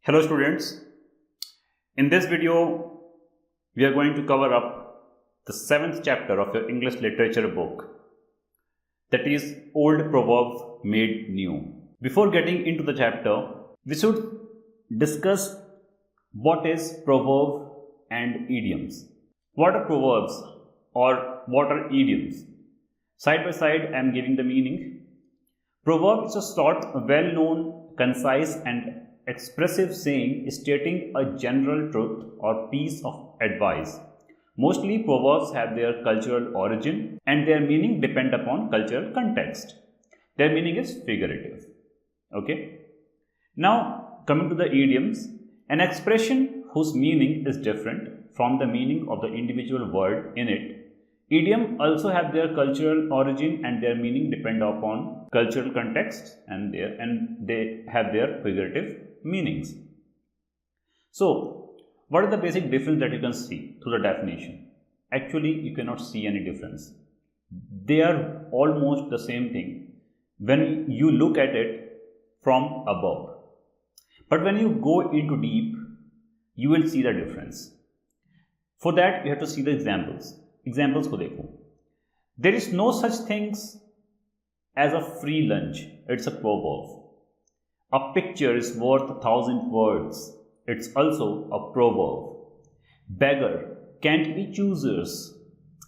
Hello students, in this video we are going to cover up the 7th chapter of your English literature book, that is Old Proverbs Made New. Before getting into the chapter, we should discuss what is proverb and idioms. What are proverbs or what are idioms? Side by side I am giving the meaning. Proverb is a short, well-known, concise and expressive saying stating a general truth or piece of advice. Mostly proverbs have their cultural origin and their meaning depend upon cultural context. Their meaning is figurative. Okay. Now coming to the idioms, an expression whose meaning is different from the meaning of the individual word in it. Idiom also have their cultural origin and their meaning depend upon cultural context and they have their figurative meanings. So, what is the basic difference that you can see through the definition? Actually, you cannot see any difference. They are almost the same thing when you look at it from above. But when you go into deep, you will see the difference. For that, you have to see the examples. Examples ko dekho. There is no such things as a free lunch. It's a proverb. A picture is worth 1,000 words. It's also a proverb. Beggar can't be choosers.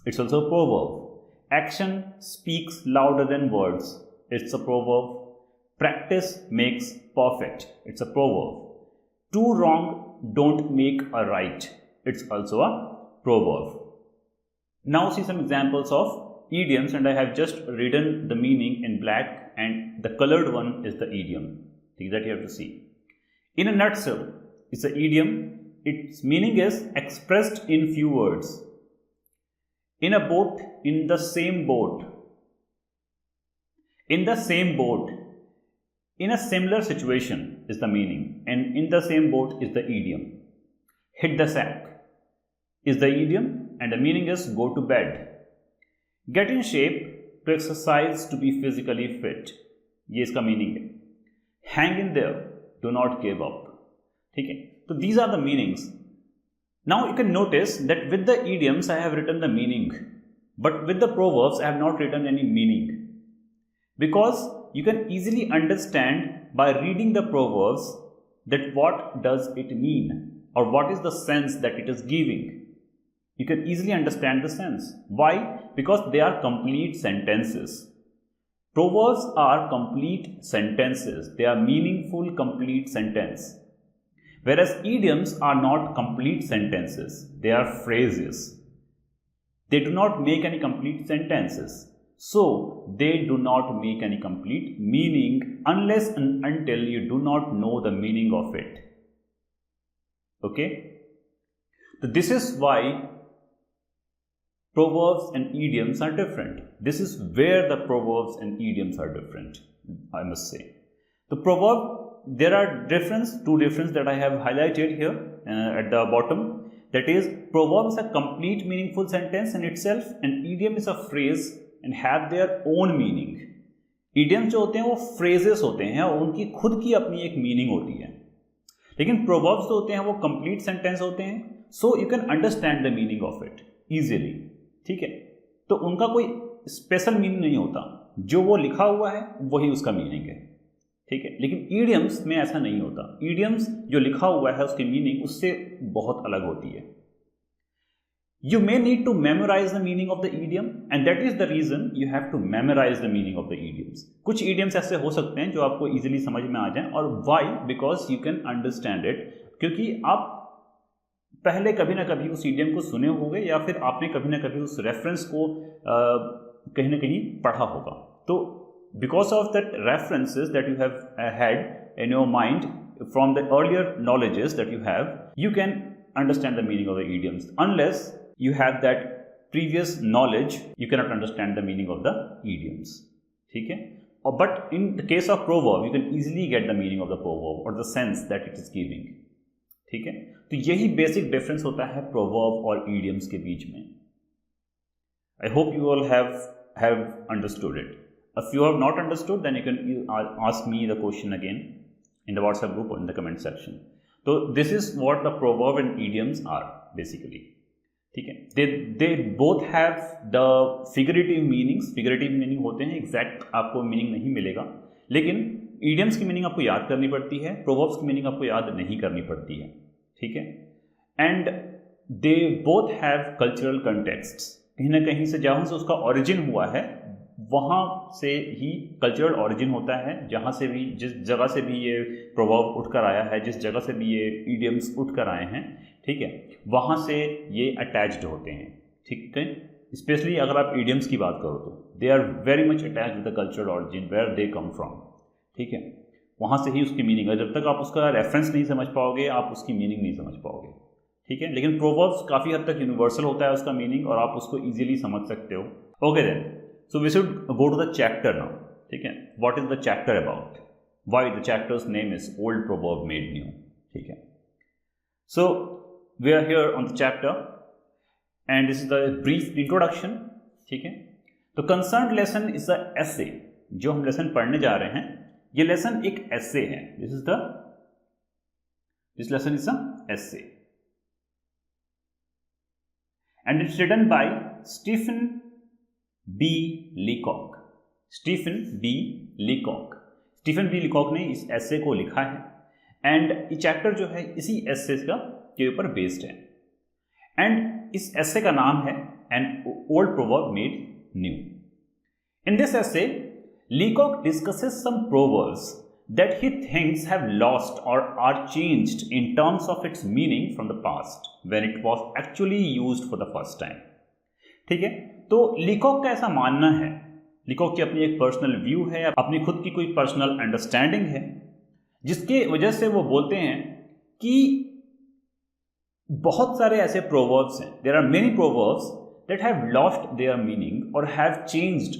It's also a proverb. Action speaks louder than words. It's a proverb. Practice makes perfect. It's a proverb. Two wrong don't make a right. It's also a proverb. Now see some examples of idioms, and I have just written the meaning in black and the colored one is the idiom. That you have to see. In a nutshell, it's an idiom. Its meaning is expressed in few words. In a boat, in the same boat. In the same boat. In a similar situation is the meaning, and in the same boat is the idiom. Hit the sack is the idiom, and the meaning is go to bed. Get in shape, to exercise, to be physically fit. ये इसका meaning है. Hang in there, do not give up. ठीक है, so these are the meanings. Now you can notice that with the idioms I have written the meaning, but with the proverbs I have not written any meaning, because you can easily understand by reading the proverbs that what does it mean or what is the sense that it is giving. You can easily understand the sense. Why? Because they are complete sentences. Proverbs are complete sentences. They are meaningful, complete sentence. Whereas idioms are not complete sentences. They are phrases. They do not make any complete sentences. So, they do not make any complete meaning unless and until you do not know the meaning of it. Okay? So, this is why proverbs and idioms are different. This is where the proverbs and idioms are different, I must say. The proverb, there are two differences that I have highlighted here at the bottom. That is, proverb is a complete meaningful sentence in itself and idiom is a phrase and have their own meaning. Idioms जो होते हैं वो phrases होते हैं और उनकी खुद की अपनी एक meaning होती है. लेकिन proverbs जो होते हैं वो complete sentence होते हैं. So you can understand the meaning of it easily. ठीक है, तो उनका कोई स्पेशल मीनिंग नहीं होता, जो वो लिखा हुआ है वही उसका मीनिंग है. ठीक है, लेकिन ईडियम्स में ऐसा नहीं होता. ईडियम्स जो लिखा हुआ है उसकी मीनिंग उससे बहुत अलग होती है. You may need to memorise the meaning of the idiom and that is the reason you have to memorise the meaning of the idioms. कुछ ईडियम्स ऐसे हो सकते हैं जो आपको इजीली समझ में आ जाएं, और why? Because you can understand it, क्योंकि आप पहले कभी ना कभी उस ईडियम को सुने होंगे या फिर आपने कभी ना कभी उस रेफरेंस को कहीं ना कहीं पढ़ा होगा. तो because of that references that you have had in your mind from the earlier knowledges that you can understand the meaning of the idioms. Unless you have that previous knowledge, you cannot understand the meaning of the idioms. ठीक है, but in the case of proverb you can easily get the meaning of the proverb or the sense that it is giving. ठीक है, तो यही basic difference होता है proverb और idioms के बीच में. I hope you all have understood it. If you have not understood, then you can ask me the question again in the WhatsApp group or in the comment section. तो this is what the proverb and idioms are basically, ठीक है। They both have the figurative meanings, figurative meaning होते हैं, exact आपको meaning नहीं मिलेगा, लेकिन idioms की मीनिंग आपको याद करनी पड़ती है, प्रोवर्ब्स की मीनिंग आपको याद नहीं करनी पड़ती है, ठीक है। And they both have cultural contexts, कहीं ना कहीं से जहाँ से उसका ओरिजिन हुआ है वहाँ से ही कल्चरल ओरिजिन होता है, जहाँ से भी, जिस जगह से भी ये प्रोवर्ब उठकर आया है, जिस जगह से भी ये इडियम्स उठकर आए हैं, ठीक है, वहाँ से ये अटैच्ड होते हैं, ठीक है। स्पेशली अगर आप इडियम्स की बात करो तो they are very much attached with the cultural origin where they come from, ठीक है। वहाँ से ही उसकी मीनिंग है, जब तक आप उसका रेफरेंस नहीं समझ पाओगे आप उसकी मीनिंग नहीं समझ पाओगे, ठीक है। लेकिन प्रोवर्ब्स काफ़ी हद तक यूनिवर्सल होता है उसका मीनिंग, और आप उसको ईजिली समझ सकते हो। Okay then, so we should go to the chapter now, ठीक है। What is the chapter about, why the chapter's name is old proverb made new, ठीक है। So we are here on the chapter and this is the brief introduction, ठीक है। तो concerned lesson is the essay, जो हम lesson पढ़ने जा रहे हैं ये लेसन एक एसे है, this lesson is a essay and it's written by Stephen B Leacock. Stephen B Leacock ने इस एसे को लिखा है एंड ये चैप्टर जो है इसी एसे का के ऊपर बेस्ड है। एंड इस एसे का नाम है an old proverb made new. In this essay Leacock discusses some proverbs that he thinks have lost or are changed in terms of its meaning from the past when it was actually used for the first time, ठीक है। तो लीकॉक का ऐसा मानना है, लीकॉक की अपनी एक पर्सनल व्यू है, अपनी खुद की कोई पर्सनल अंडरस्टैंडिंग है, जिसके वजह से वो बोलते हैं कि बहुत सारे ऐसे प्रोवर्ब्स हैं, there are many proverbs that have lost their meaning और have changed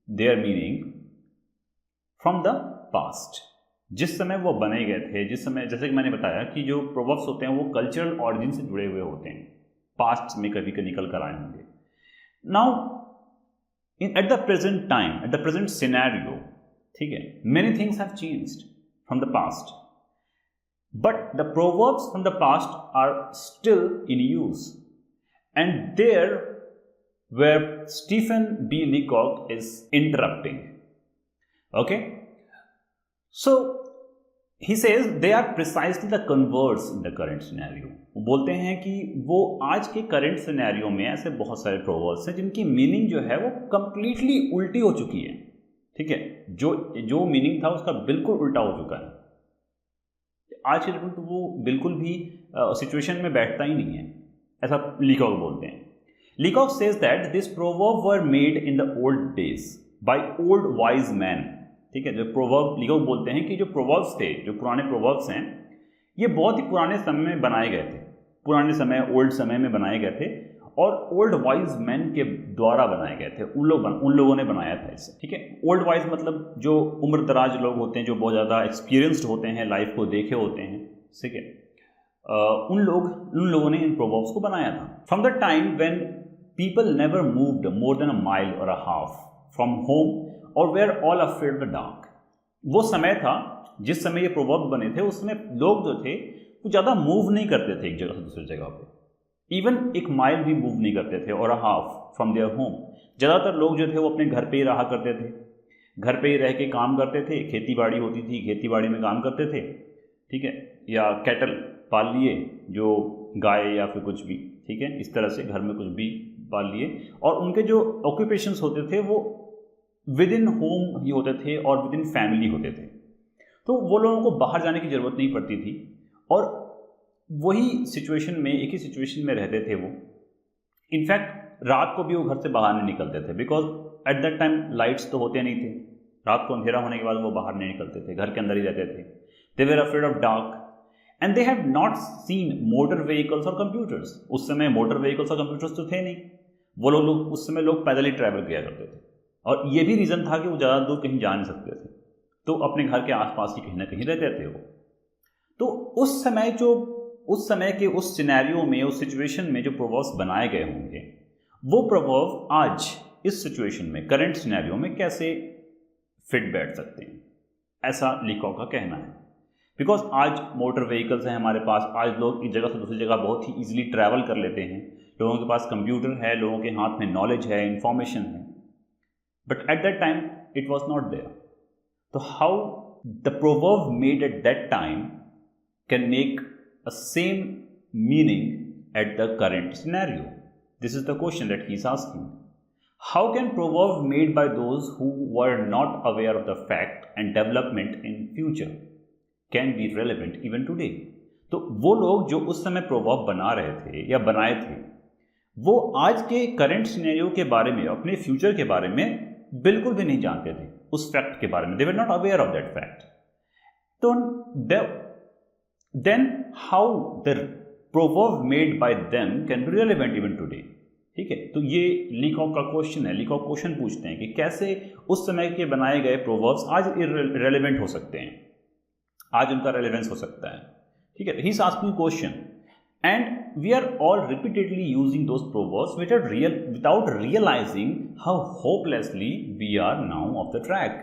their meaning from the past. जिस समय वो बने गए थे, जिस समय, जैसे कि मैंने बताया कि जो प्रोवर्ब्स होते हैं वो कल्चरल ऑरिजिन से जुड़े हुए होते हैं, पास्ट में कभी निकल कर आए होंगे। Now at the present time, at the present scenario, ठीक है, many things have changed from the past but the proverbs from the past are still in use and there where Stephen B Leacock is interrupting, okay. So he says they are precisely the converse in the current scenario. वो बोलते हैं कि वो आज के current scenario में ऐसे बहुत सारे प्रोवर्ब्स हैं जिनकी मीनिंग जो है वो कंप्लीटली उल्टी हो चुकी है, ठीक है। जो मीनिंग था उसका बिल्कुल उल्टा हो चुका है आज के डेट में, तो वो बिल्कुल भी सिचुएशन में बैठता ही नहीं है, ऐसा लीकॉक बोलते हैं। लीकॉक says that this proverb were made in the old days by old wise man, ठीक है। जो प्रोवर्ब, लीकॉक बोलते हैं कि जो प्रोवर्ब्स थे, जो पुराने प्रोवर्ब्स हैं, ये बहुत ही पुराने समय में बनाए गए थे, पुराने समय, ओल्ड समय में बनाए गए थे और ओल्ड वाइज मैन के द्वारा बनाए गए थे। उन लोगों ने बनाया था इसे, ठीक है। ओल्ड वाइज मतलब जो उम्र दराज लोग होते हैं, जो बहुत ज़्यादा एक्सपीरियंस्ड होते हैं, लाइफ को देखे होते हैं, ठीक है। उन लोगों ने इन प्रोवर्ब्स को बनाया था। From the time when people never moved more than a mile और अ हाफ फ्रॉम होम और were all afraid the dark. वो समय था जिस समय ये प्रोवर्ब बने थे, उस समय लोग जो थे वो ज़्यादा मूव नहीं करते थे एक जगह से दूसरी जगह पे, इवन एक माइल भी मूव नहीं करते थे, और a half from their home. ज़्यादातर लोग जो थे वो अपने घर पे ही रहा करते थे, घर पे ही रह के काम करते थे, खेती बाड़ी होती थी, खेती बाड़ी में काम करते थे, ठीक है, या कैटल पाल लिए, जो गाय या फिर कुछ भी, ठीक है, इस तरह से घर में कुछ भी पाल लिए, और उनके जो ऑक्यूपेशंस होते थे वो विद इन होम ही होते थे और विद इन फैमिली होते थे। तो वो लोगों को बाहर जाने की ज़रूरत नहीं पड़ती थी और वही सिचुएशन में, एक ही सिचुएशन में रहते थे वो। इनफैक्ट रात को भी वो घर से बाहर नहीं निकलते थे, because at that time lights तो होते नहीं थे, रात को अंधेरा होने के बाद वो बाहर नहीं निकलते थे, घर के अंदर ही रहते थे। They were afraid of dark and they have not seen motor vehicles और कंप्यूटर्स। उस समय मोटर व्हीकल्स और कंप्यूटर्स तो थे नहीं, वो लोग उस समय लोग पैदल ही ट्रैवल किया करते थे, और ये भी रीज़न था कि वो ज़्यादा दूर कहीं जा नहीं सकते थे, तो अपने घर के आसपास ही कहीं ना कहीं रहते थे वो। तो उस समय के उस सिनेरियो में, उस सिचुएशन में जो प्रोवर्ब्स बनाए गए होंगे, वो प्रोवर्ब आज इस सिचुएशन में, करंट सिनेरियो में कैसे फिट बैठ सकते हैं, ऐसा लीकॉक का कहना है। बिकॉज आज मोटर व्हीकल्स हैं हमारे पास, आज लोग एक जगह से दूसरी जगह बहुत ही ईजिली ट्रैवल कर लेते हैं, लोगों के पास कंप्यूटर है, लोगों के हाथ में नॉलेज है, इंफॉर्मेशन है, but at that time it was not there. तो how the proverb made at that time can make a same meaning at the current scenario? This is the question that he is asking. How can proverb made by those who were not aware of the fact and development in future can be relevant even today? तो वो लोग जो उस समय proverb बना रहे थे या बनाए थे, वो आज के करंट सिनेरियो के बारे में, अपने फ्यूचर के बारे में बिल्कुल भी नहीं जानते थे, उस फैक्ट के बारे में. They were not aware of that fact. तो then how the proverb made by them can be relevant even today? ठीक है, तो ये लीकॉक का क्वेश्चन है. लीकॉक क्वेश्चन पूछते हैं कि कैसे उस समय के बनाए गए प्रोवर्ब्स आज इररिलेवेंट हो सकते हैं, आज उनका रेलेवेंस हो सकता है. ठीक है, he is asking question and we are all repeatedly using those proverbs without realising how hopelessly we are now off the track.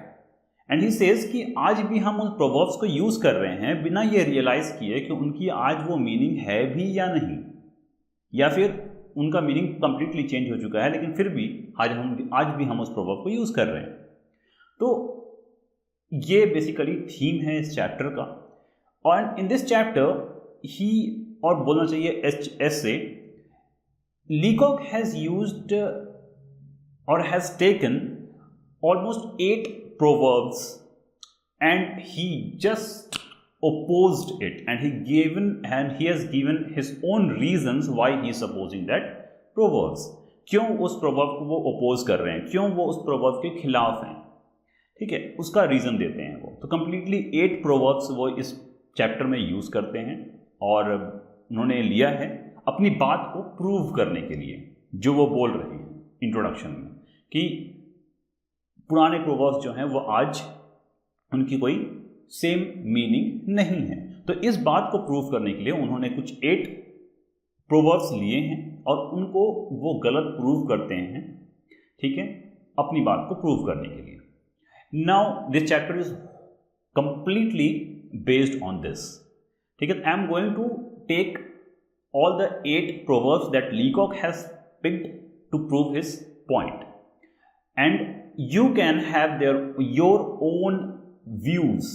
And he says कि आज भी हम उन प्रोवर्ब्स को यूज कर रहे हैं बिना ये रियलाइज किए कि उनकी आज वो मीनिंग है भी या नहीं, या फिर उनका मीनिंग कंप्लीटली चेंज हो चुका है, लेकिन फिर भी आज भी हम उस प्रोवर्ब को यूज कर रहे हैं. तो ये बेसिकली थीम है इस चैप्टर का. और इन दिस चैप्टर ही, और बोलना चाहिए ऐसे, लीकॉक हैज यूज्ड और has taken almost 8 proverbs and he just opposed it, and he has given his own reasons why he is opposing that proverbs. क्यों उस proverb को वो oppose कर रहे हैं, क्यों वो उस proverb के खिलाफ हैं. ठीक है, उसका रीजन देते हैं वो. तो कंप्लीटली 8 proverbs वो इस चैप्टर में यूज करते हैं और उन्होंने लिया है अपनी बात को प्रूव करने के लिए, जो वो बोल रहे हैं इंट्रोडक्शन में, कि पुराने प्रोवर्ब्स जो हैं वो आज उनकी कोई सेम मीनिंग नहीं है. तो इस बात को प्रूव करने के लिए उन्होंने कुछ 8 प्रोवर्ब्स लिए हैं और उनको वो गलत प्रूव करते हैं. ठीक है, अपनी बात को प्रूव करने के लिए. Now this chapter is completely based on this. ठीक है, I am going to take all the 8 proverbs that Leacock has picked to prove his point, and you can have your own views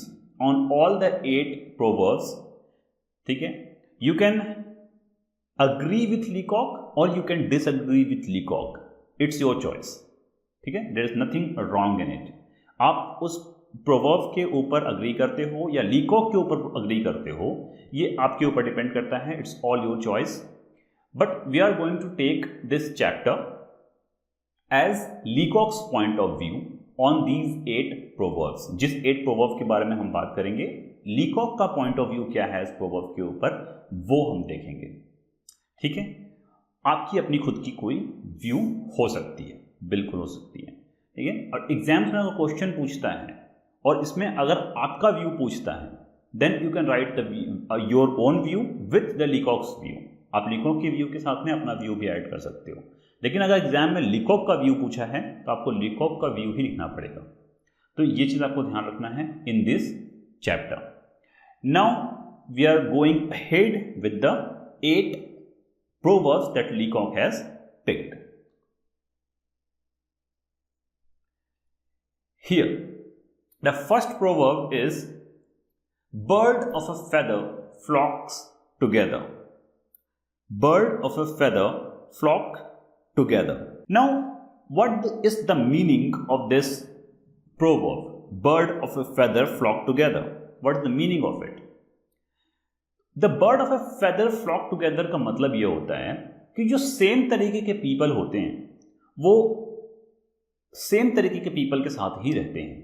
on all the 8 proverbs. ठीक है, you can agree with Leacock or you can disagree with Leacock. It's your choice. ठीक है, there is nothing wrong in it. आप उस proverb के ऊपर agree करते हो या लीकॉक के ऊपर अग्री करते हो, ये आपके ऊपर डिपेंड करता है. It's all your choice. But we are going to take this chapter as Leacock's point of view on these 8 proverbs. जिस 8 प्रोवर्ब के बारे में हम बात करेंगे, लीकॉक का पॉइंट ऑफ व्यू क्या है इस प्रोवर्ब के ऊपर, वो हम देखेंगे. ठीक है, आपकी अपनी खुद की कोई व्यू हो सकती है, बिल्कुल हो सकती है. ठीक है, और एग्जाम्स में अगर क्वेश्चन पूछता है और इसमें अगर आपका व्यू पूछता है, then you can write the your own view with the Leacock's view. आप लीकॉक के व्यू के साथ में अपना व्यू भी ऐड कर सकते हो. लेकिन अगर एग्जाम में लीकॉक का व्यू पूछा है तो आपको लीकॉक का व्यू ही लिखना पड़ेगा. तो ये चीज आपको ध्यान रखना है in this chapter. Now we are going ahead with the 8 proverbs that Leacock has picked. Here, the first proverb is, bird of a feather flocks together. Bird of a feather flock together. Now, what is the meaning of this proverb? Bird of a feather flock together. What is the meaning of it? The bird of a feather flock together का मतलब ये होता है कि जो same तरीके के people होते हैं वो सेम तरीके के पीपल के साथ ही रहते हैं.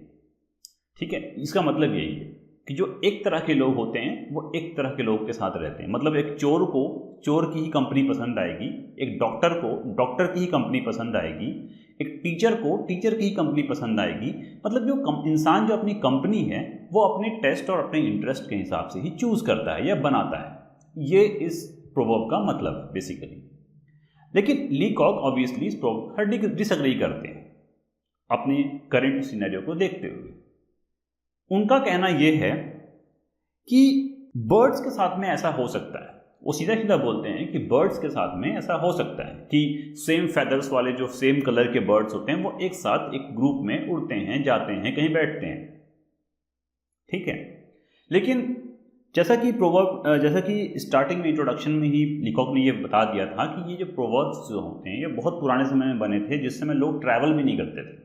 ठीक है, इसका मतलब यही है कि जो एक तरह के लोग होते हैं वो एक तरह के लोग के साथ रहते हैं. मतलब एक चोर को चोर की ही कंपनी पसंद आएगी, एक डॉक्टर को डॉक्टर की ही कंपनी पसंद आएगी, एक टीचर को टीचर की ही कंपनी पसंद आएगी. मतलब जो इंसान जो अपनी कंपनी है वो अपने टेस्ट और अपने इंटरेस्ट के हिसाब से ही चूज करता है या बनाता है. ये इस प्रोवर्ब का मतलब है बेसिकली. लेकिन लीकॉक ऑब्वियसली इस प्रोवर्ब पर डिसएग्री करते हैं अपने करंट सिनेरियो को देखते हुए. उनका कहना यह है कि बर्ड्स के साथ में ऐसा हो सकता है, वो सीधा सीधा बोलते हैं कि बर्ड्स के साथ में ऐसा हो सकता है कि सेम फेदर्स वाले जो सेम कलर के बर्ड्स होते हैं वो एक साथ एक ग्रुप में उड़ते हैं, जाते हैं, कहीं बैठते हैं, ठीक है। लेकिन जैसा कि स्टार्टिंग में इंट्रोडक्शन में ही लीकॉक ने ये बता दिया था कि ये जो प्रोवर्ब्स जो होते हैं ये बहुत पुराने समय में बने थे, जिस समय लोग ट्रैवल भी नहीं करते थे,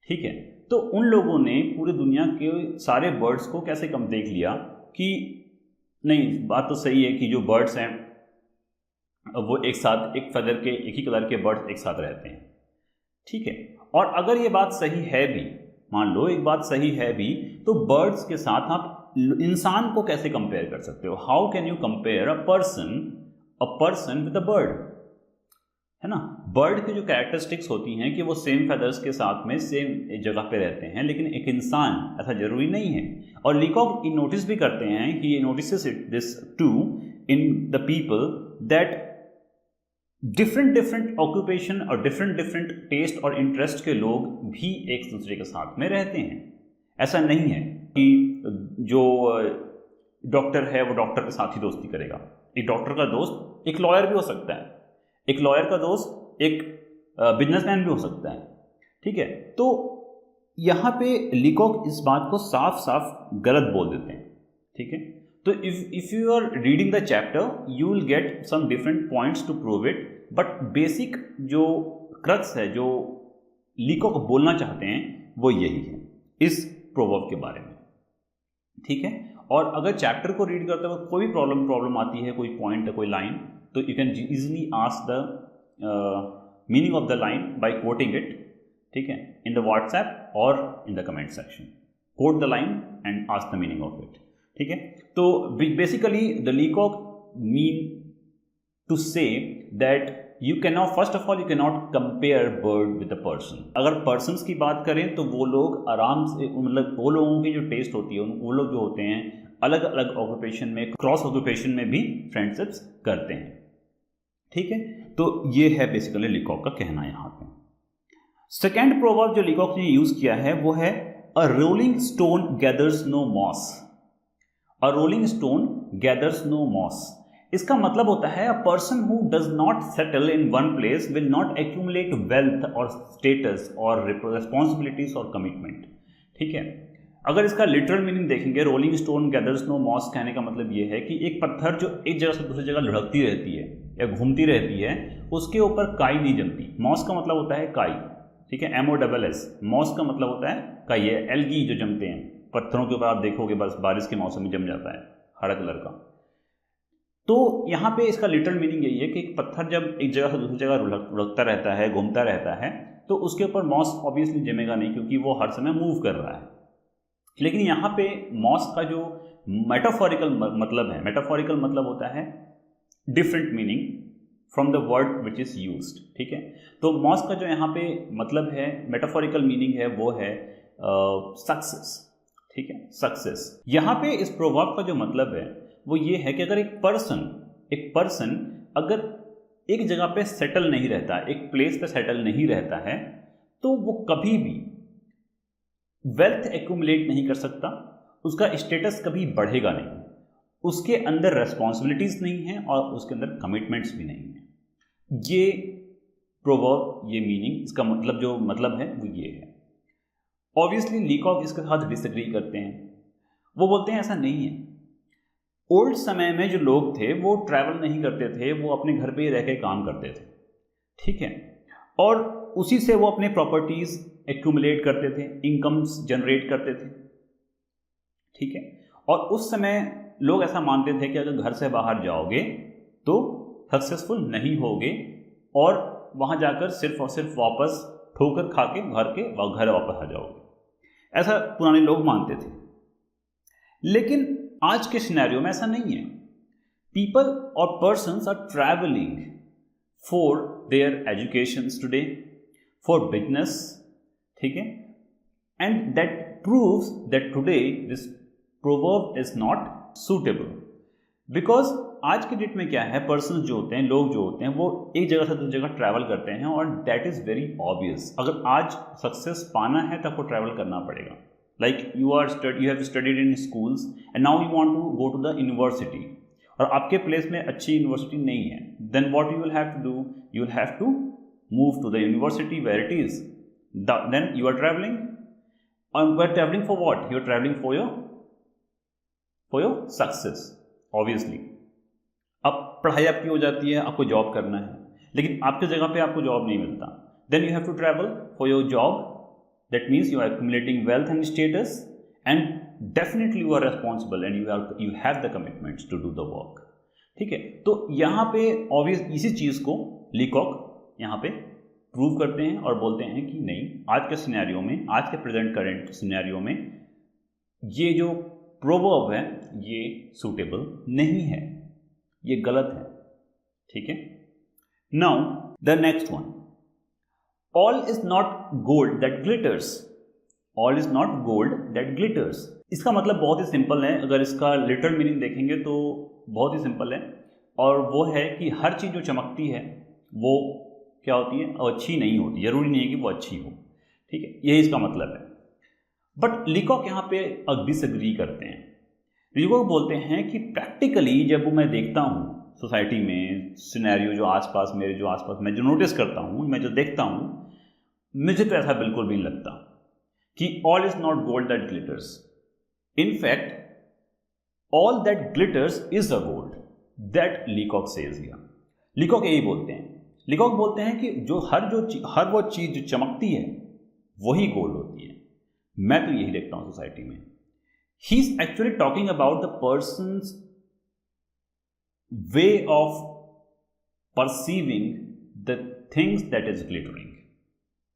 ठीक है। तो उन लोगों ने पूरी दुनिया के सारे बर्ड्स को कैसे कम देख लिया कि नहीं, बात तो सही है कि जो बर्ड्स हैं वो एक साथ एक फेदर के एक ही कलर के बर्ड्स एक साथ रहते हैं, ठीक है। और अगर ये बात सही है भी, मान लो एक बात सही है भी, तो बर्ड्स के साथ आप इंसान को कैसे कंपेयर कर सकते हो? How can you compare a person with a bird, है ना। बर्ड की जो कैरेक्टरिस्टिक्स होती हैं कि वो सेम फेदर्स के साथ में सेम जगह पे रहते हैं, लेकिन एक इंसान ऐसा जरूरी नहीं है। और लीकॉक नोटिस भी करते हैं कि notice this too in the people that different occupation और डिफरेंट टेस्ट और इंटरेस्ट के लोग भी एक दूसरे के साथ में रहते हैं। ऐसा नहीं है कि जो डॉक्टर है वो डॉक्टर के साथ ही दोस्ती करेगा। एक डॉक्टर का दोस्त एक लॉयर भी हो सकता है, एक लॉयर का दोस्त एक बिजनेसमैन भी हो सकता है, ठीक है। तो यहाँ पे लीकॉक इस बात को साफ साफ गलत बोल देते हैं, ठीक है। तो if you are reading the chapter you will get some different points to prove it, but basic जो क्रक्स है, जो लीकॉक बोलना चाहते हैं वो यही है इस प्रोवर्ब के बारे में, ठीक है। और अगर चैप्टर को रीड करते वक्त कोई भी प्रॉब्लम आती है, कोई पॉइंट, कोई लाइन, तो you can easily ask the meaning of the line by quoting it, ठीक है, इन द व्हाट्सएप और in the comment section. Quote the line and ask the meaning of it, ठीक है। तो basically the Leacock mean to say that you can not, first of all you can not compare bird with a person. अगर persons की बात करें तो वो लोग आराम से, मतलब वो लोगों की जो टेस्ट होती है, वो लोग जो होते हैं अलग अलग ऑक्यूपेशन में, क्रॉस ऑक्यूपेशन में भी फ्रेंडशिप्स करते हैं, ठीक है। तो ये है बेसिकली लीकॉक का कहना यहाँ पे। सेकेंड प्रोवर्ब जो लीकॉक ने यूज किया है वो है a rolling stone gathers no moss. A rolling stone gathers no moss, इसका मतलब होता है a person who does not settle in one place will not accumulate wealth और स्टेटस और रिस्पॉन्सिबिलिटीज और कमिटमेंट, ठीक है। अगर इसका लिटरल मीनिंग देखेंगे, rolling stone gathers no moss कहने का मतलब ये है कि एक पत्थर जो एक जगह से दूसरी जगह लुढ़कती रहती है या घूमती रहती है, उसके ऊपर काई नहीं जमती। मॉस का मतलब होता है काई, ठीक है, MOSS। मॉस का मतलब होता है काई, है एल्गी जो जमते हैं पत्थरों के ऊपर, आप देखोगे बस बारिश के मौसम में जम जाता है हरा कलर का। तो यहाँ पे इसका लिटरल मीनिंग यही है कि एक पत्थर जब एक जगह से दूसरी जगह लुढ़कता रहता है, घूमता रहता है, तो उसके ऊपर मॉस ऑब्वियसली जमेगा नहीं, क्योंकि वो हर समय मूव कर रहा है। लेकिन यहाँ पे मॉस का जो मेटाफोरिकल मतलब है, मेटाफोरिकल मतलब होता है different meaning from the word which is used, ठीक है। तो मॉस का जो यहाँ पे मतलब है, मेटाफोरिकल मीनिंग है, वो है सक्सेस, ठीक है, सक्सेस। यहाँ पे इस प्रोवर्ब का जो मतलब है वो ये है कि अगर एक पर्सन अगर एक जगह पे सेटल नहीं रहता, एक प्लेस पे सेटल नहीं रहता है, तो वो कभी भी वेल्थ एक्यूमुलेट नहीं कर सकता, उसका स्टेटस कभी बढ़ेगा नहीं, उसके अंदर रेस्पॉन्सिबिलिटीज नहीं है और उसके अंदर कमिटमेंट्स भी नहीं है। ये प्रोवर्ब, ये मीनिंग, इसका मतलब जो मतलब है वो ये है। ऑब्वियसली लीकॉक इसके साथ डिसएग्री करते हैं, वो बोलते हैं ऐसा नहीं है। ओल्ड समय में जो लोग थे वो ट्रैवल नहीं करते थे, वो अपने घर पे ही रह के काम करते थे, ठीक है, और उसी से वो अपने प्रॉपर्टीज एक्यूमुलेट करते थे, इनकम्स जनरेट करते थे, ठीक है। और उस समय लोग ऐसा मानते थे कि अगर घर से बाहर जाओगे तो सक्सेसफुल नहीं होगे और वहां जाकर सिर्फ और सिर्फ वापस ठोकर खा के घर वापस आ जाओगे, ऐसा पुराने लोग मानते थे। लेकिन आज के सिनेरियो में ऐसा नहीं है। पीपल और persons are travelling for their educations today, for business, ठीक है, and that proves that today this proverb is not suitable, because आज के डेट में क्या है, पर्सन जो होते हैं, लोग जो होते हैं, वो एक जगह से दूसरी जगह ट्रैवल करते हैं और दैट इज वेरी ऑब्वियस। अगर आज सक्सेस पाना है तो आपको ट्रैवल करना पड़ेगा, Like you have studied in schools and now you want to go to the university, और आपके प्लेस में अच्छी यूनिवर्सिटी नहीं है, then what you will have to do, you will have to move to the university where it is. Then you are traveling, and you are traveling for what? You are traveling for your success, obviously. अब पढ़ाई आपकी हो जाती है, आपको job करना है, लेकिन आपकी जगह पे आपको जॉब नहीं मिलता, then you have to travel for your job. That means you are accumulating wealth and status, and definitely you are responsible and you have the commitments to do the work. ठीक है, तो यहाँ पे obvious इसी चीज़ को लीकॉक यहाँ पे prove करते हैं और बोलते हैं कि नहीं, आज के सिनेरियो में, आज के प्रेजेंट करेंट सिनेरियो में ये जो प्रोवर्ब है ये सूटेबल नहीं है, ये गलत है. ठीक है. Now the next one, all is not gold that glitters. All is not gold that glitters. इसका मतलब बहुत ही सिंपल है. अगर इसका लिटरल मीनिंग देखेंगे तो बहुत ही सिंपल है, और वो है कि हर चीज़ जो चमकती है वो क्या होती है, अच्छी नहीं होती. जरूरी नहीं है कि वो अच्छी हो. ठीक है, यही इसका मतलब है. बट लीकॉक यहाँ पे डिसएग्री करते हैं. लीकॉक बोलते हैं कि प्रैक्टिकली जब मैं देखता हूँ सोसाइटी में सिनेरियो जो आसपास मेरे जो आसपास मैं जो नोटिस करता हूँ, मैं जो देखता हूँ, मुझे तो ऐसा बिल्कुल भी नहीं लगता कि all is not gold that glitters. In fact all that glitters is a gold, that लीकॉक says here. लीकॉक यही बोलते हैं. लीकॉक बोलते हैं कि हर वो चीज जो चमकती है वही गोल्ड होती है. मैं तो यही देखता हूँ सोसाइटी में. He is actually talking about the persons way of perceiving the things that is glittering.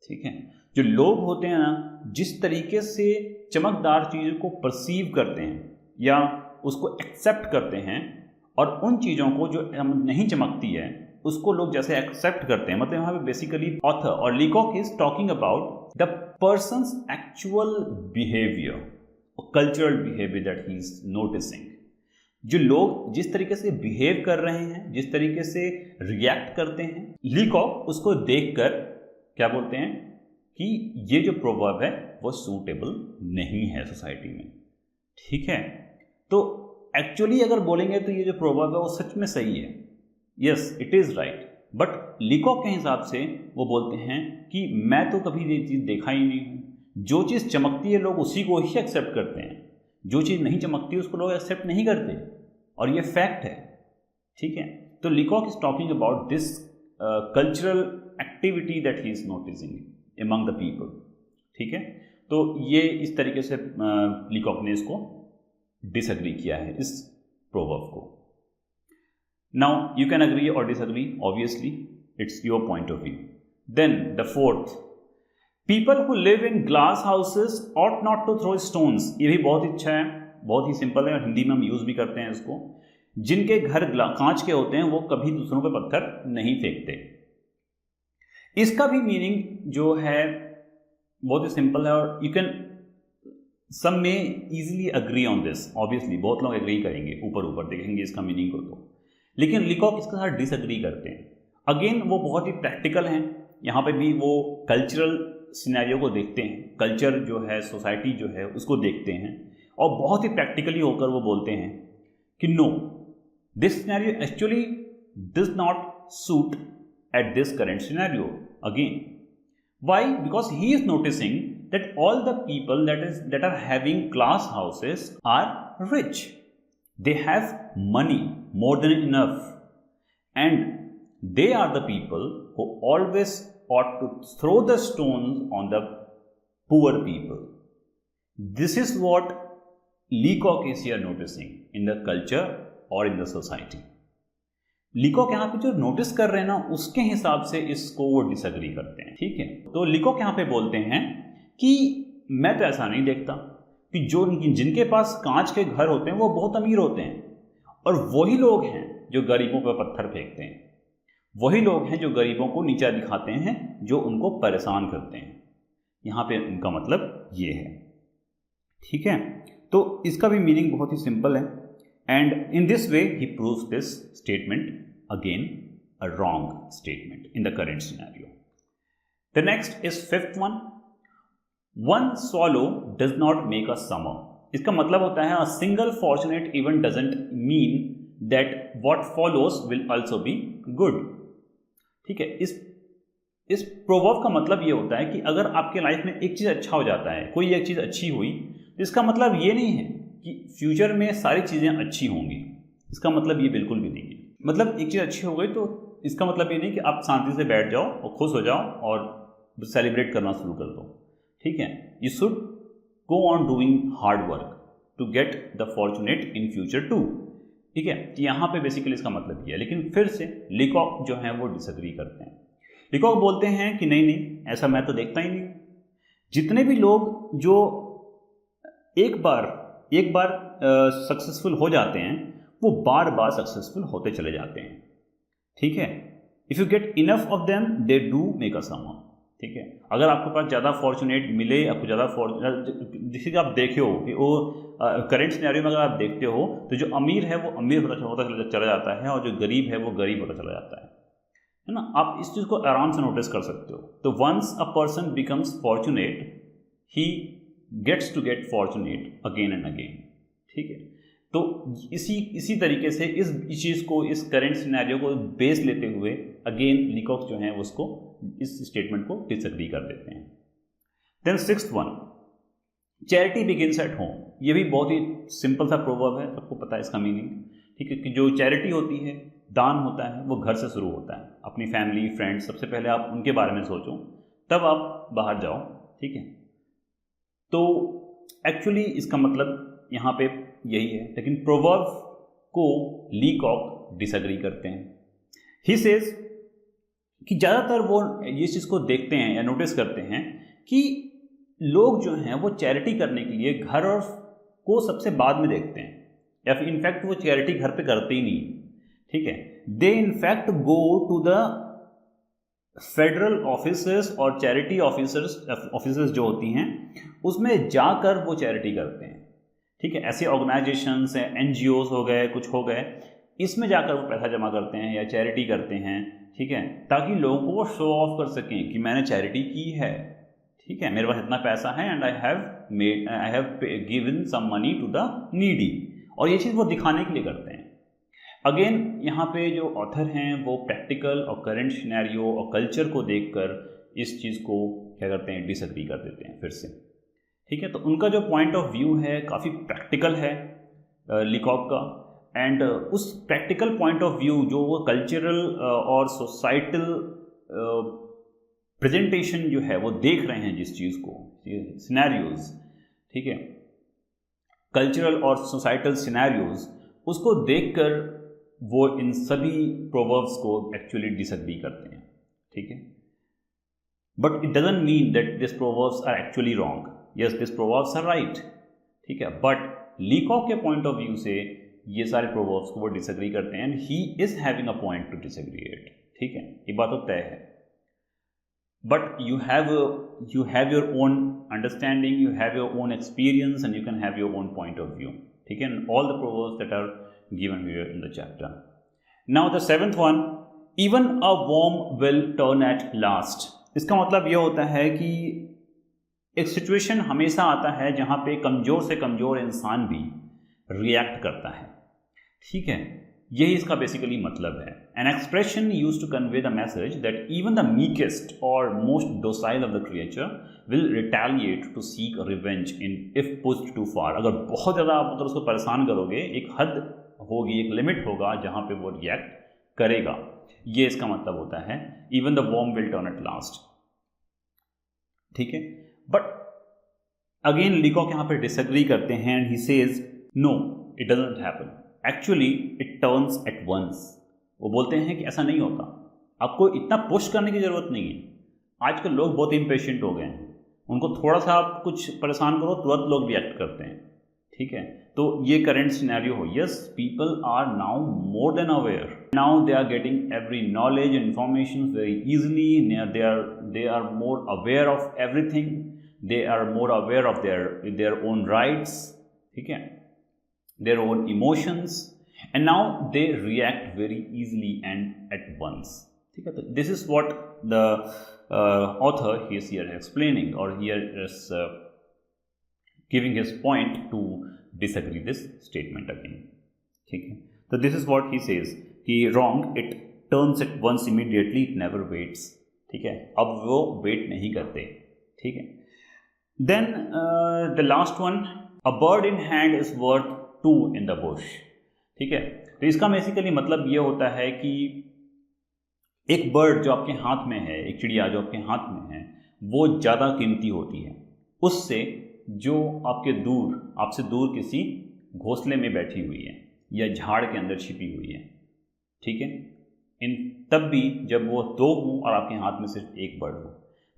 ठीक है, जो लोग होते हैं ना, जिस तरीके से चमकदार चीज़ों को परसीव करते हैं या उसको एक्सेप्ट करते हैं, और उन चीज़ों को जो नहीं चमकती है उसको लोग जैसे एक्सेप्ट करते हैं. मतलब यहाँ पे बेसिकली ऑथर और लीकॉक is talking about the persons actual behaviour, cultural behaviour that he is noticing. जो लोग जिस तरीके से बिहेव कर रहे हैं, जिस तरीके से रिएक्ट करते हैं, लीकॉक उसको देखकर क्या बोलते हैं कि ये जो प्रोवर्ब है वो सूटेबल नहीं है सोसाइटी में. ठीक है, तो एक्चुअली अगर बोलेंगे तो ये जो प्रोवर्ब है वो सच में सही है. Yes, it is right. But लीकॉक के हिसाब से वो बोलते हैं कि मैं तो कभी ये चीज़ देखा ही नहीं हूँ. जो चीज़ चमकती है लोग उसी को ही एक्सेप्ट करते हैं, जो चीज़ नहीं चमकती उसको लोग एक्सेप्ट नहीं करते, और ये फैक्ट है. ठीक है, तो लीकॉक is talking about this cultural activity that he is noticing among the people. ठीक है, तो ये इस तरीके से लीकॉक ने इसको डिसएग्री किया है, इस प्रोवर्ब को. नाउ यू कैन अग्री और disagree, obviously it's your point of view. Then the fourth, people who live in glass houses ought not to throw stones. ये भी बहुत अच्छा है, बहुत ही सिंपल है, और हिंदी में हम यूज़ भी करते हैं इसको. जिनके घर कांच के होते हैं वो कभी दूसरों पे पत्थर नहीं फेंकते. इसका भी मीनिंग जो है बहुत ही सिंपल है, और यू कैन सम में easily agree on this. Obviously बहुत लोग एग्री करेंगे, ऊपर देखेंगे इसका मीनिंग को तो. लेकिन लीकॉक इसके साथ डिसएग्री करते हैं. अगेन वो बहुत ही प्रैक्टिकल हैं. यहाँ पे भी वो कल्चरल सिनेरियो को देखते हैं, कल्चर जो है, सोसाइटी जो है उसको देखते हैं, और बहुत ही प्रैक्टिकली होकर वो बोलते हैं कि no, this scenario actually does not suit at this current scenario. Again why? Because he is noticing that all the people that are having glass houses are rich. They have money more than enough, and they are the people who always ought to throw the stones on the poor people. This is what Leacock is here noticing in the culture or in the society. Leacock यहाँ पे जो notice कर रहे हैं ना, उसके हिसाब से इसको वो डिसएग्री करते हैं. ठीक है, तो Leacock यहाँ पे बोलते हैं कि मैं तो ऐसा नहीं देखता कि जो जिनके पास कांच के घर होते हैं वो बहुत अमीर होते हैं, और वही लोग हैं जो गरीबों पर पत्थर फेंकते हैं. वही लोग हैं जो गरीबों को नीचा दिखाते हैं, जो उनको परेशान करते हैं. यहाँ पे उनका मतलब ये है. ठीक है, तो इसका भी मीनिंग बहुत ही सिंपल है, and in this way he proves this statement again a wrong statement in the current scenario. The next is fifth one, one swallow does not make a summer. इसका मतलब होता है a single fortunate event doesn't mean that what follows will also be good. ठीक है, इस proverb का मतलब ये होता है कि अगर आपके लाइफ में एक चीज़ अच्छा हो जाता है, कोई एक चीज़ अच्छी हुई, तो इसका मतलब ये नहीं है कि फ्यूचर में सारी चीज़ें अच्छी होंगी। इसका मतलब ये बिल्कुल भी नहीं है। मतलब एक चीज़ अच्छी हो गई तो इसका मतलब ये नहीं कि आप शांति से बैठ जाओ और खुश हो जाओ और सेलिब्रेट करना शुरू कर दो। ठीक है, you should go on doing hard work to get the fortunate in future too. ठीक है, यहाँ पे बेसिकली इसका मतलब ये है। लेकिन फिर से लीकॉक जो है वो डिसएग्री करते हैं। लीकॉक बोलते हैं कि नहीं नहीं, ऐसा मैं तो देखता ही नहीं। जितने भी लोग जो एक बार सक्सेसफुल हो जाते हैं वो बार बार सक्सेसफुल होते चले जाते हैं। ठीक है, if you get enough of them they do make a summer. ठीक है, अगर आपके पास ज़्यादा फॉर्चुनेट मिले, आपको ज़्यादा जैसे कि आप देखे हो कि वो करंट सिनेरियो में अगर आप देखते हो तो जो अमीर है वो अमीर होता चला जाता है और जो गरीब है वो गरीब होता चला जाता है ना। आप इस चीज़ को आराम से नोटिस कर सकते हो। तो once a person becomes fortunate he gets to get fortunate again and again. ठीक है, तो इसी तरीके से इस चीज़ को, इस करंट सिनेरियो को बेस लेते हुए अगेन लीकॉक जो है उसको, इस स्टेटमेंट को डिसएग्री कर देते हैं। Then sixth one, charity begins at home. ये भी बहुत ही सिंपल सा प्रोवर्ब है, सबको पता है इसका मीनिंग। ठीक है, कि जो चैरिटी होती है, दान होता है, वो घर से शुरू होता है। अपनी फैमिली, फ्रेंड्स, सबसे पहले आप उनके बारे में सोचो, तब आप बाहर जाओ। ठीक है, तो एक्चुअली इसका मतलब यहाँ पे यही है। लेकिन प्रोवर्ब को लीकॉक डिसएग्री करते हैं। ही सेज कि ज़्यादातर वो ये चीज़ को देखते हैं या नोटिस करते हैं कि लोग जो हैं वो चैरिटी करने के लिए घर और को सबसे बाद में देखते हैं, या फिर इनफैक्ट वो चैरिटी घर पे करते ही नहीं। ठीक है, they in fact go to the federal officers और चैरिटी ऑफिसर्स जो होती हैं उसमें जाकर वो चैरिटी करते हैं। ठीक है, ऐसे ऑर्गेनाइजेशंस हैं, एनजीओज हो गए, कुछ हो गए, इसमें जाकर वो पैसा जमा करते हैं या चैरिटी करते हैं। ठीक है, ताकि लोगों को वो शो ऑफ कर सकें कि मैंने चैरिटी की है। ठीक है, मेरे पास इतना पैसा है and I have given some money to the needy, और ये चीज़ वो दिखाने के लिए करते हैं। अगेन यहाँ पे जो ऑथर हैं वो प्रैक्टिकल और करंट सिनेरियो और कल्चर को देखकर इस चीज़ को क्या करते हैं, डिसएग्री कर देते हैं फिर से। ठीक है, तो उनका जो पॉइंट ऑफ व्यू है काफ़ी प्रैक्टिकल है लीकॉक का, एंड उस प्रैक्टिकल पॉइंट ऑफ व्यू जो वो कल्चरल और सोसाइटल प्रेजेंटेशन जो है वो देख रहे हैं, जिस चीज़ को सिनेरियोज, ठीक है, कल्चरल और सोसाइटल सिनेरियोज, उसको देखकर वो इन सभी प्रोवर्ब्स को एक्चुअली डिसएग्री करते हैं। ठीक है, but it doesn't mean that this proverbs are actually wrong. Yes, this proverbs are right. ठीक है, बट लीकॉक के पॉइंट ऑफ व्यू से ये सारे प्रोवर्ब्स को वो डिसएग्री करते हैं and he is having a point two disagree it. ठीक है, ये बात तो तय है, but you have your own understanding, you have your own experience, and you can have your own point of view. ठीक है, all the proverbs that are given here in the chapter. Now the seventh one, even a worm will turn at last. इसका मतलब ये होता है कि एक situation हमेशा आता है जहाँ पे कमज़ोर से कमज़ोर इंसान भी रिएक्ट करता है। ठीक है, यही इसका बेसिकली मतलब है। An expression use to convey the message that even the meekest और most docile of the creature will retaliate to seek revenge in if pushed too far. अगर बहुत ज़्यादा आप मतलब उसको परेशान करोगे, एक हद होगी, एक लिमिट होगा जहाँ पे वो रिएक्ट करेगा। ये इसका मतलब होता है even the worm will turn at last. ठीक है, बट अगेन लीकॉक यहाँ पे डिसएग्री करते हैं and he says no, it doesn't happen, actually it turns at once. वो बोलते हैं कि ऐसा नहीं होता, आपको इतना पुश करने की ज़रूरत नहीं है। आजकल लोग बहुत इम्पेशेंट हो गए हैं, उनको थोड़ा सा आप कुछ परेशान करो तुरंत लोग रिएक्ट करते हैं। ठीक है, तो ये करंट सिनेरियो हो। Yes, people are now more than aware, now they are getting every knowledge information very easily, they are more aware of everything, they are more aware of their own rights, ठीक है, their own emotions, and now they react very easily and at once. ठीक है, तो this is what the author, he is here explaining, or here is giving his point to disagree this statement again. ठीक है, तो this is what he says कि wrong, it turns at once immediately, it never waits. ठीक है, अब वो wait नहीं करते. ठीक है. Then the last one, a bird in hand is worth two in the bush. ठीक है, तो इसका बेसिकली मतलब ये होता है कि एक बर्ड जो आपके हाथ में है, एक चिड़िया जो आपके हाथ में है, वो ज़्यादा कीमती होती है उससे जो आपसे दूर किसी घोंसले में बैठी हुई है या झाड़ के अंदर छिपी हुई है. ठीक है, तब भी जब वो दो हों और आपके हाथ में सिर्फ एक बर्ड हो.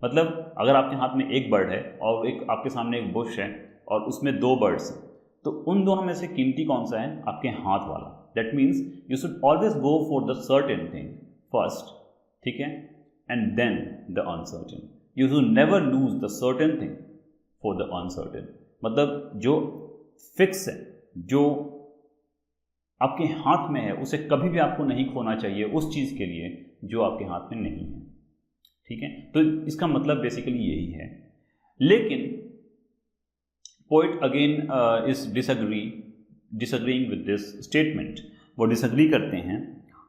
मतलब अगर आपके हाथ में एक बर्ड है और एक आपके सामने एक बुश है और उसमें दो बर्ड्स हैं, तो उन दोनों में से कीमती कौन सा है? आपके हाथ वाला. That means you should always go for the certain thing first. ठीक है, and then the uncertain. You should never lose the certain thing for the uncertain. मतलब जो फिक्स है, जो आपके हाथ में है, उसे कभी भी आपको नहीं खोना चाहिए उस चीज़ के लिए जो आपके हाथ में नहीं है. ठीक है, तो इसका मतलब बेसिकली यही है. लेकिन poet again is disagreeing with this statement. वो डिसअग्री करते हैं.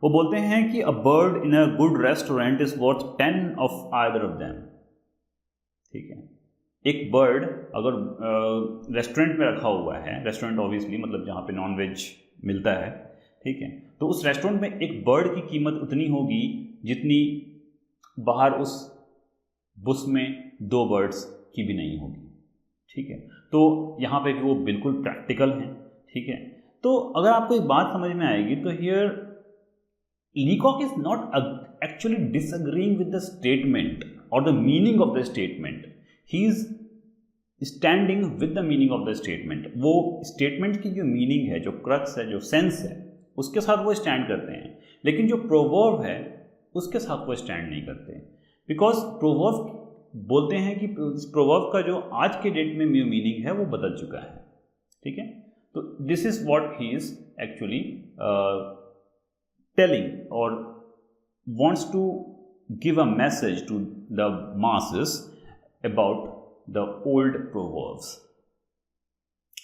वो बोलते हैं कि a bird in a good restaurant is worth 10 of either of them. ठीक है, एक बर्ड अगर रेस्टोरेंट में रखा हुआ है, रेस्टोरेंट ऑब्वियसली मतलब जहाँ पे नॉन वेज मिलता है, ठीक है, तो उस रेस्टोरेंट में एक बर्ड की कीमत उतनी होगी जितनी बाहर उस बुश में दो बर्ड्स की भी नहीं होगी. ठीक है, तो यहाँ पे भी वो बिल्कुल प्रैक्टिकल हैं. ठीक है, तो अगर आपको एक बात समझ में आएगी तो here Leacock is not actually disagreeing with the statement और the meaning of the statement. He is standing with the meaning of the statement. वो स्टेटमेंट की जो मीनिंग है, जो क्रक्स है, जो सेंस है, उसके साथ वो स्टैंड करते हैं. लेकिन जो प्रोवर्ब है उसके साथ वो स्टैंड नहीं करते. बिकॉज प्रोवर्ब बोलते हैं कि प्रोवर्ब का जो आज के डेट में मीनिंग है वो बदल चुका है. ठीक है, तो this is what he is actually telling और wants to give a message to the masses about the old proverbs.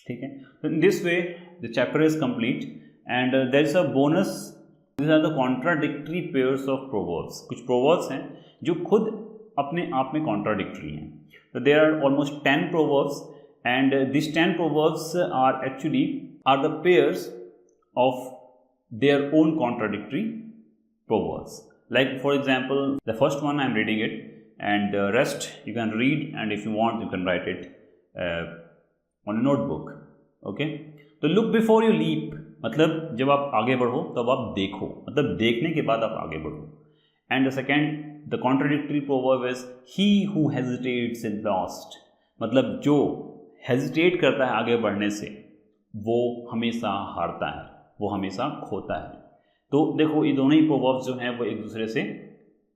ठीक है, so in this way the chapter is complete and there is a bonus. These are the contradictory pairs of proverbs. कुछ proverbs हैं जो खुद अपने आप में contradictory हैं. So there are almost 10 proverbs and these 10 proverbs are the pairs of their own contradictory proverbs. Like for example, the first one I am reading it and the rest you can read, and if you want you can write it on a notebook. Okay, तो look before you leap, मतलब जब आप आगे बढ़ो तब आप देखो, मतलब देखने के बाद आप आगे बढ़ो. And the second, the contradictory proverb is he who hesitates is lost. मतलब जो hesitate करता है आगे बढ़ने से वो हमेशा हारता है, वो हमेशा खोता है. तो देखो ये दोनों ही प्रोवर्ब्स जो हैं वो एक दूसरे से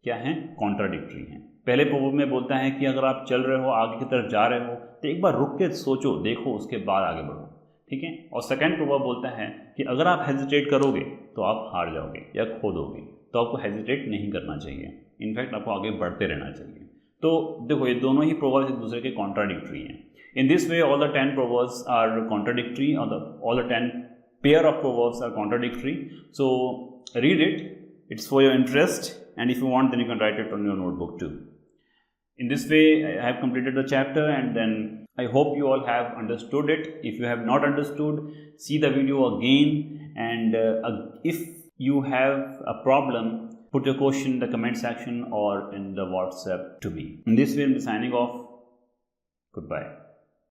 क्या हैं? कॉन्ट्राडिक्टरी हैं. पहले प्रोवर्ब में बोलता है कि अगर आप चल रहे हो, आगे की तरफ जा रहे हो, तो एक बार रुक के सोचो, देखो, उसके बाद आगे बढ़ो. ठीक है, और सेकंड प्रोवर्ब बोलता है कि अगर आप हेजिटेट करोगे तो आप हार जाओगे या खो दोगे. तो आपको हेजिटेट नहीं करना चाहिए, इनफैक्ट आपको आगे बढ़ते रहना चाहिए. तो देखो ये दोनों ही प्रोवर्ब्स एक दूसरे के कॉन्ट्राडिक्टरी हैं. In this way all the 10 proverbs are contradictory, all the 10 pair of proverbs are contradictory. So read it, it's for your interest, and if you want then you can write it on your notebook too. In this way I have completed the chapter, and then I hope you all have understood it. If you have not understood, see the video again, and if you have a problem, put your question in the comment section or in the WhatsApp to me. In this way I'll be signing off. Goodbye.